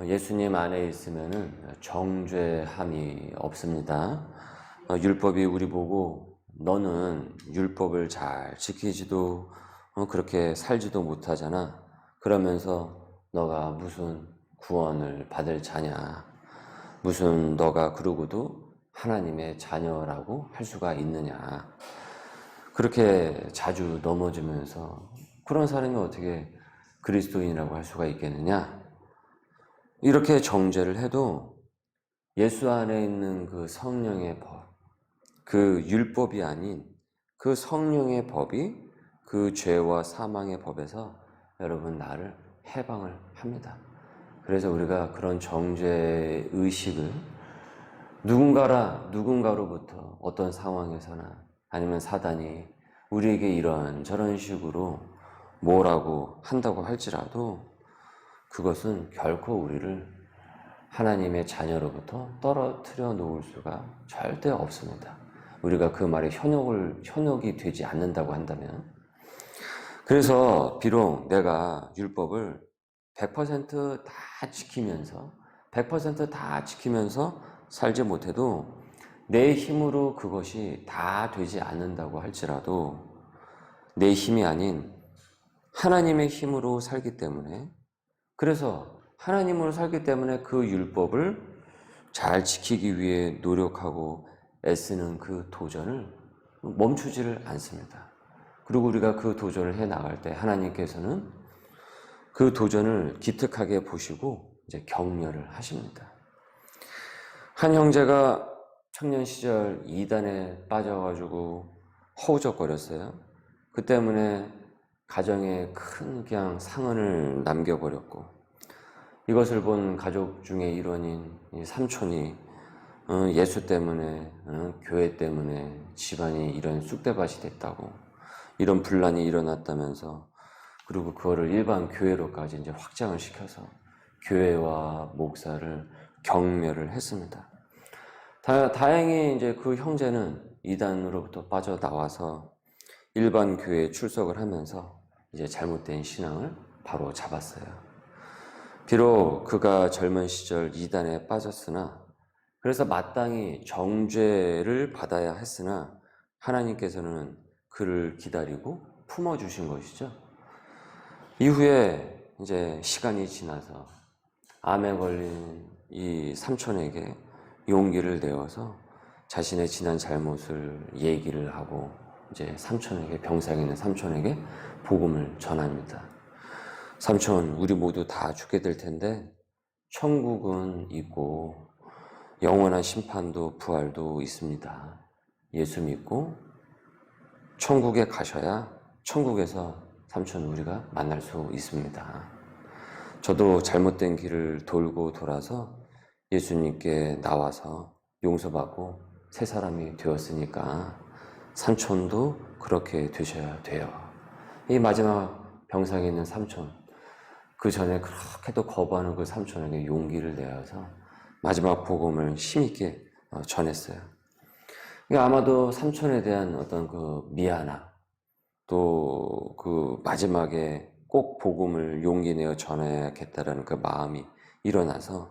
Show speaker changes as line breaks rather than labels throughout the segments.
예수님 안에 있으면은 정죄함이 없습니다. 율법이 우리 보고 너는 율법을 잘 지키지도 그렇게 살지도 못하잖아. 그러면서 너가 무슨 구원을 받을 자냐. 무슨 너가 그러고도 하나님의 자녀라고 할 수가 있느냐. 그렇게 자주 넘어지면서 그런 사람이 어떻게 그리스도인이라고 할 수가 있겠느냐. 이렇게 정죄를 해도 예수 안에 있는 그 성령의 법, 그 율법이 아닌 그 성령의 법이 그 죄와 사망의 법에서 여러분 나를 해방을 합니다. 그래서 우리가 그런 정죄 의식을 누군가로부터 어떤 상황에서나 아니면 사단이 우리에게 이런 저런 식으로 뭐라고 한다고 할지라도 그것은 결코 우리를 하나님의 자녀로부터 떨어뜨려 놓을 수가 절대 없습니다. 우리가 그 말에 현혹이 되지 않는다고 한다면. 그래서 비록 내가 율법을 100%다 지키면서 100%다 지키면서 살지 못해도 내 힘으로 그것이 다 되지 않는다고 할지라도 내 힘이 아닌 하나님의 힘으로 살기 때문에, 그래서 하나님으로 살기 때문에 그 율법을 잘 지키기 위해 노력하고 애쓰는 그 도전을 멈추지를 않습니다. 그리고 우리가 그 도전을 해 나갈 때 하나님께서는 그 도전을 기특하게 보시고 이제 격려를 하십니다. 한 형제가 청년 시절 이단에 빠져가지고 허우적거렸어요. 그 때문에 가정에 큰 그냥 상흔을 남겨버렸고, 이것을 본 가족 중에 일원인 삼촌이 예수 때문에 교회 때문에 집안이 이런 쑥대밭이 됐다고, 이런 분란이 일어났다면서, 그리고 그거를 일반 교회로까지 이제 확장을 시켜서 교회와 목사를 경멸을 했습니다. 다행히 이제 그 형제는 이단으로부터 빠져나와서 일반 교회에 출석을 하면서 이제 잘못된 신앙을 바로 잡았어요. 비록 그가 젊은 시절 이단에 빠졌으나, 그래서 마땅히 정죄를 받아야 했으나 하나님께서는 그를 기다리고 품어주신 것이죠. 이후에 이제 시간이 지나서 암에 걸린 이 삼촌에게 용기를 내어서 자신의 지난 잘못을 얘기를 하고 이제 병상에 있는 삼촌에게 복음을 전합니다. 삼촌, 우리 모두 다 죽게 될 텐데 천국은 있고 영원한 심판도 부활도 있습니다. 예수 믿고 천국에 가셔야 천국에서 삼촌 우리가 만날 수 있습니다. 저도 잘못된 길을 돌고 돌아서 예수님께 나와서 용서받고 새 사람이 되었으니까 삼촌도 그렇게 되셔야 돼요. 이 마지막 병상에 있는 삼촌, 그 전에 그렇게도 거부하는 그 삼촌에게 용기를 내어서 마지막 복음을 힘있게 전했어요. 아마도 삼촌에 대한 어떤 그 미안함, 또 그 마지막에 꼭 복음을 용기 내어 전해야겠다라는 그 마음이 일어나서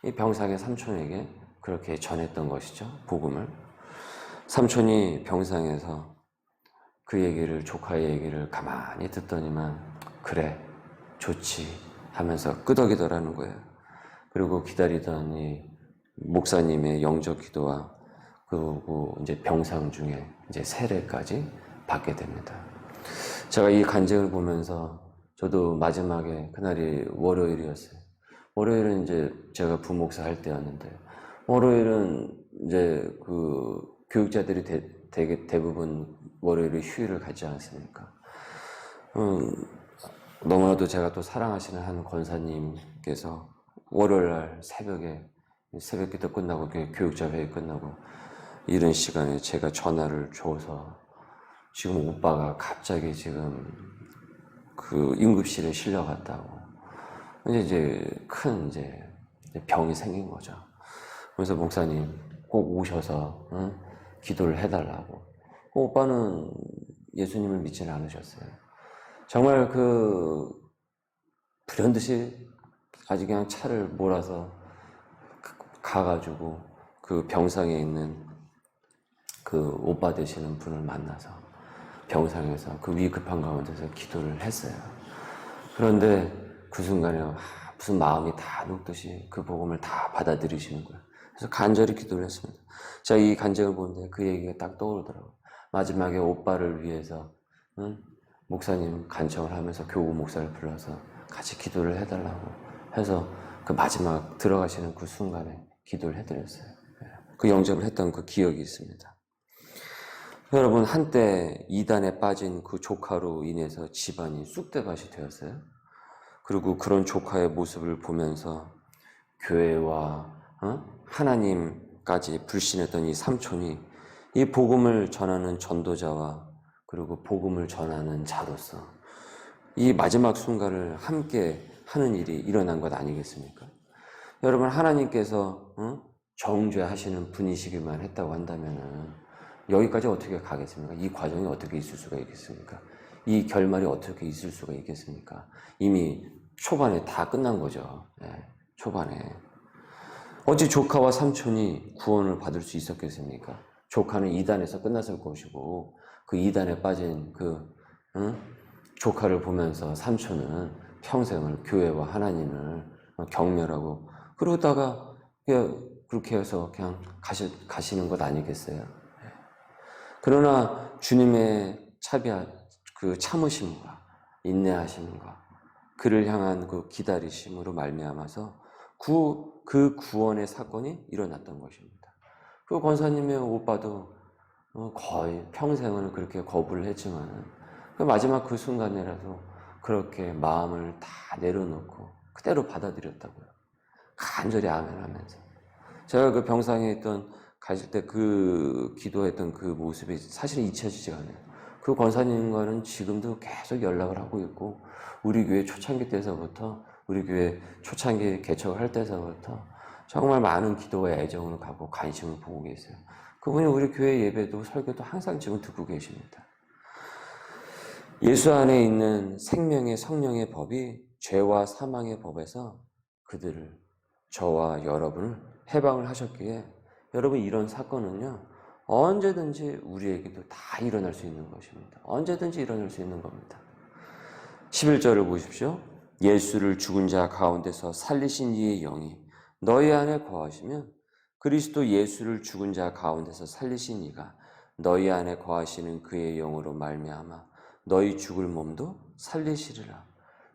이 병상의 삼촌에게 그렇게 전했던 것이죠, 복음을. 삼촌이 병상에서 그 얘기를, 조카의 얘기를 가만히 듣더니만 그래, 좋지 하면서 끄덕이더라는 거예요. 그리고 기다리던 이 목사님의 영적 기도와 그리고 이제 병상 중에 이제 세례까지 받게 됩니다. 제가 이 간증을 보면서 저도 마지막에 그날이 월요일이었어요. 월요일은 이제 제가 부목사 할 때였는데, 월요일은 이제 그 교육자들이 대부분 월요일에 휴일을 갖지 않습니까? 너무나도 제가 또 사랑하시는 한 권사님께서 월요일날 새벽에 새벽 기도 끝나고 교육자 회의 끝나고 이런 시간에 제가 전화를 줘서 지금 오빠가 갑자기 지금 그 응급실에 실려갔다고 이제 큰 병이 생긴 거죠. 그래서 목사님 꼭 오셔서 기도를 해달라고. 오빠는 예수님을 믿지는 않으셨어요. 정말 그 불현듯이 아주 그냥 차를 몰아서 가가지고 그 병상에 있는 그 오빠 되시는 분을 만나서 병상에서 그 위급한 가운데서 기도를 했어요. 그런데 그 순간에 무슨 마음이 다 녹듯이 그 복음을 다 받아들이시는 거예요. 그래서 간절히 기도를 했습니다. 제가 이 간증을 보는데 그 얘기가 딱 떠오르더라고요. 마지막에 오빠를 위해서 목사님 간청을 하면서 교구 목사를 불러서 같이 기도를 해달라고 해서 그 마지막 들어가시는 그 순간에 기도를 해드렸어요. 그 영접을 했던 그 기억이 있습니다. 여러분, 한때 이단에 빠진 그 조카로 인해서 집안이 쑥대밭이 되었어요. 그리고 그런 조카의 모습을 보면서 교회와 하나님까지 불신했던 이 삼촌이 이 복음을 전하는 전도자와 그리고 복음을 전하는 자로서 이 마지막 순간을 함께 하는 일이 일어난 것 아니겠습니까? 여러분, 하나님께서 정죄하시는 분이시기만 했다고 한다면 여기까지 어떻게 가겠습니까? 이 과정이 어떻게 있을 수가 있겠습니까? 이 결말이 어떻게 있을 수가 있겠습니까? 이미 초반에 다 끝난 거죠. 초반에. 어찌 조카와 삼촌이 구원을 받을 수 있었겠습니까? 조카는 이단에서 끝났을 것이고 그 이단에 빠진 그 조카를 보면서 삼촌은 평생을 교회와 하나님을 경멸하고 그러다가 그렇게 해서 그냥 가시는 것 아니겠어요? 그러나 주님의 그 참으심과 인내하심과 그를 향한 그 기다리심으로 말미암아서 그 구원의 사건이 일어났던 것입니다. 그 권사님의 오빠도 거의 평생은 그렇게 거부를 했지만 그 마지막 그 순간이라도 그렇게 마음을 다 내려놓고 그대로 받아들였다고요. 간절히 아멘하면서. 제가 그 병상에 가실 때 그 기도했던 그 모습이 사실은 잊혀지지가 않아요. 그 권사님과는 지금도 계속 연락을 하고 있고 우리 교회 초창기 때서부터 우리 교회 초창기 개척을 할 때서부터 정말 많은 기도와 애정을 갖고 관심을 보고 계세요. 그분이 우리 교회 예배도 설교도 항상 지금 듣고 계십니다. 예수 안에 있는 생명의 성령의 법이 죄와 사망의 법에서 그들을 저와 여러분을 해방을 하셨기에 여러분 이런 사건은요 언제든지 우리에게도 다 일어날 수 있는 것입니다. 언제든지 일어날 수 있는 겁니다. 11절을 보십시오. 예수를 죽은 자 가운데서 살리신 이의 영이 너희 안에 거하시면 그리스도 예수를 죽은 자 가운데서 살리신 이가 너희 안에 거하시는 그의 영으로 말미암아 너희 죽을 몸도 살리시리라.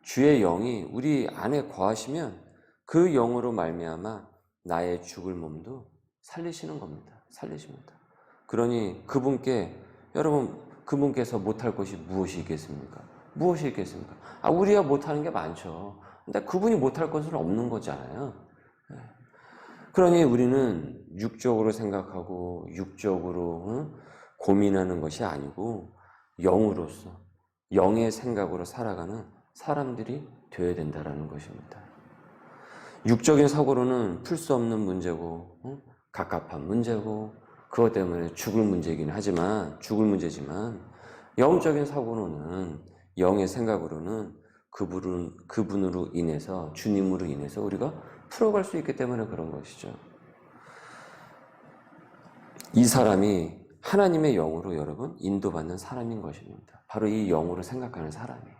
주의 영이 우리 안에 거하시면 그 영으로 말미암아 나의 죽을 몸도 살리시는 겁니다. 살리십니다. 그러니 여러분 그분께서 못할 것이 무엇이 있겠습니까? 무엇이 있겠습니까? 우리가 못하는 게 많죠. 근데 그분이 못할 것은 없는 거잖아요. 그러니 우리는 육적으로 생각하고 육적으로 고민하는 것이 아니고 영으로서 영의 생각으로 살아가는 사람들이 되어야 된다는 것입니다. 육적인 사고로는 풀 수 없는 문제고 갑갑한 문제고 그것 때문에 죽을 문제지만 영적인 사고로는 영의 생각으로는 그분으로 인해서 주님으로 인해서 우리가 풀어갈 수 있기 때문에 그런 것이죠. 이 사람이 하나님의 영으로 여러분 인도받는 사람인 것입니다. 바로 이 영으로 생각하는 사람이에요.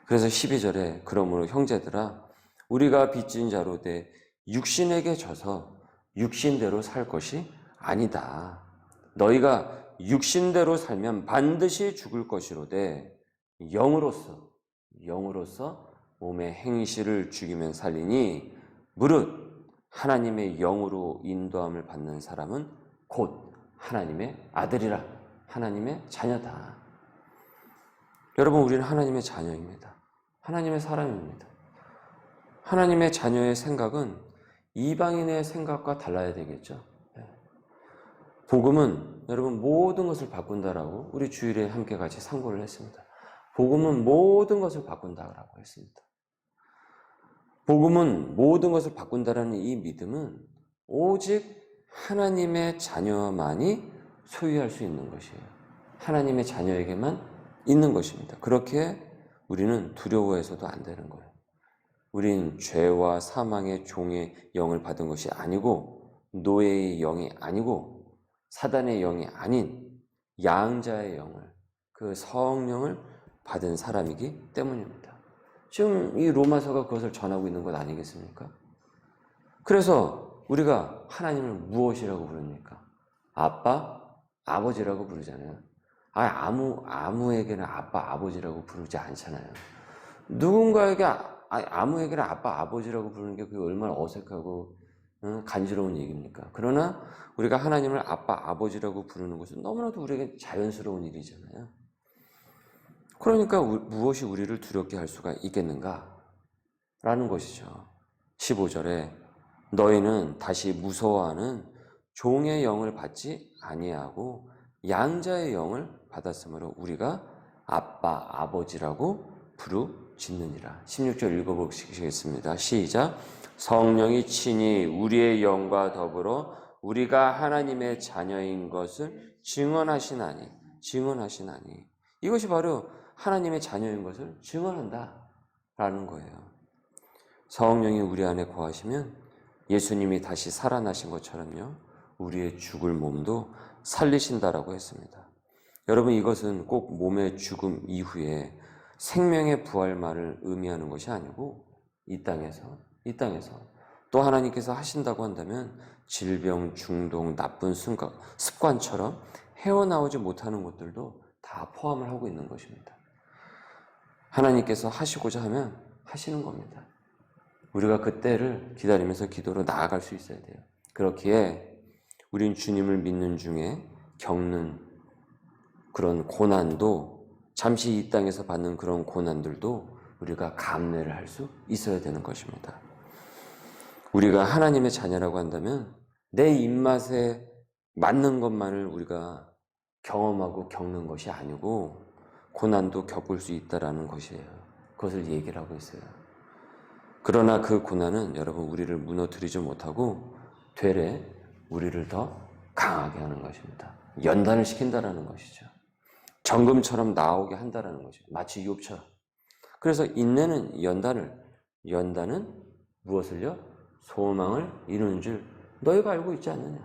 그래서 12절에 그러므로 형제들아 우리가 빚진 자로 돼 육신에게 져서 육신대로 살 것이 아니다. 너희가 육신대로 살면 반드시 죽을 것이로되 영으로서 몸의 행실을 죽이면 살리니 무릇 하나님의 영으로 인도함을 받는 사람은 곧 하나님의 아들이라. 하나님의 자녀다. 여러분 우리는 하나님의 자녀입니다. 하나님의 사람입니다. 하나님의 자녀의 생각은 이방인의 생각과 달라야 되겠죠. 복음은 여러분 모든 것을 바꾼다라고 우리 주일에 함께 같이 상고를 했습니다. 복음은 모든 것을 바꾼다라고 했습니다. 복음은 모든 것을 바꾼다라는 이 믿음은 오직 하나님의 자녀만이 소유할 수 있는 것이에요. 하나님의 자녀에게만 있는 것입니다. 그렇게 우리는 두려워해서도 안 되는 거예요. 우린 죄와 사망의 종의 영을 받은 것이 아니고 노예의 영이 아니고 사단의 영이 아닌 양자의 영을, 그 성령을 받은 사람이기 때문입니다. 지금 이 로마서가 그것을 전하고 있는 것 아니겠습니까? 그래서 우리가 하나님을 무엇이라고 부릅니까? 아빠, 아버지라고 부르잖아요. 아무에게나 아빠, 아버지라고 부르지 않잖아요. 누군가에게 아무에게나 아빠, 아버지라고 부르는 게 그게 얼마나 어색하고 간지러운 얘기입니까? 그러나 우리가 하나님을 아빠, 아버지라고 부르는 것은 너무나도 우리에게 자연스러운 일이잖아요. 그러니까 무엇이 우리를 두렵게 할 수가 있겠는가? 라는 것이죠. 15절에 너희는 다시 무서워하는 종의 영을 받지 아니하고 양자의 영을 받았으므로 우리가 아빠, 아버지라고 부르짖느니라. 16절 읽어보시겠습니다. 시작. 성령이 친히 우리의 영과 더불어 우리가 하나님의 자녀인 것을 증언하시나니. 이것이 바로 하나님의 자녀인 것을 증언한다라는 거예요. 성령이 우리 안에 거하시면 예수님이 다시 살아나신 것처럼요, 우리의 죽을 몸도 살리신다라고 했습니다. 여러분, 이것은 꼭 몸의 죽음 이후에 생명의 부활만을 의미하는 것이 아니고 이 땅에서 또 하나님께서 하신다고 한다면 질병, 중독, 나쁜 습관처럼 헤어나오지 못하는 것들도 다 포함을 하고 있는 것입니다. 하나님께서 하시고자 하면 하시는 겁니다. 우리가 그 때를 기다리면서 기도로 나아갈 수 있어야 돼요. 그렇기에 우린 주님을 믿는 중에 겪는 그런 고난도, 잠시 이 땅에서 받는 그런 고난들도 우리가 감내를 할 수 있어야 되는 것입니다. 우리가 하나님의 자녀라고 한다면 내 입맛에 맞는 것만을 우리가 경험하고 겪는 것이 아니고 고난도 겪을 수 있다라는 것이에요. 그것을 얘기를 하고 있어요. 그러나 그 고난은 여러분 우리를 무너뜨리지 못하고 되레 우리를 더 강하게 하는 것입니다. 연단을 시킨다라는 것이죠. 정금처럼 나오게 한다라는 것이죠. 마치 욥처럼. 그래서 인내는 연단은 무엇을요? 소망을 이루는 줄 너희가 알고 있지 않느냐.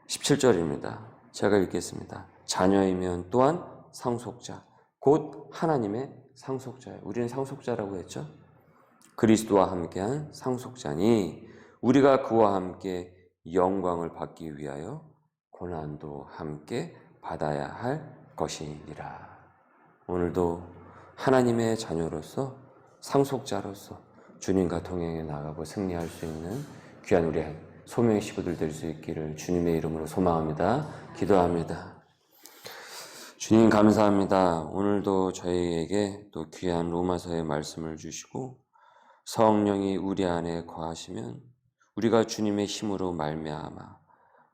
17절입니다. 제가 읽겠습니다. 자녀이면 또한 상속자, 곧 하나님의 상속자예요. 우리는 상속자라고 했죠. 그리스도와 함께한 상속자니 우리가 그와 함께 영광을 받기 위하여 고난도 함께 받아야 할 것이니라. 오늘도 하나님의 자녀로서 상속자로서 주님과 동행해 나가고 승리할 수 있는 귀한 우리 소명의 식구들 될 수 있기를 주님의 이름으로 소망합니다. 기도합니다. 주님 감사합니다. 오늘도 저희에게 또 귀한 로마서의 말씀을 주시고 성령이 우리 안에 거하시면 우리가 주님의 힘으로 말미암아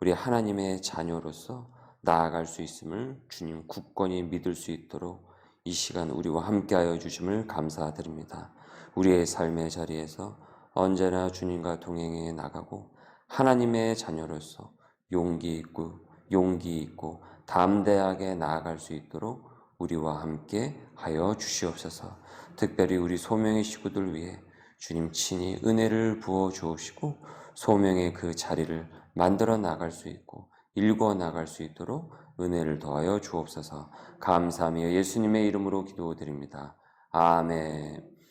우리 하나님의 자녀로서 나아갈 수 있음을 주님 굳건히 믿을 수 있도록 이 시간 우리와 함께하여 주심을 감사드립니다. 우리의 삶의 자리에서 언제나 주님과 동행해 나가고 하나님의 자녀로서 용기 있고 담대하게 나아갈 수 있도록 우리와 함께 하여 주시옵소서. 특별히 우리 소명의 식구들 위해 주님 친히 은혜를 부어 주옵시고 소명의 그 자리를 만들어 나갈 수 있고 일궈 나갈 수 있도록 은혜를 더하여 주옵소서. 감사하며 예수님의 이름으로 기도드립니다. 아멘.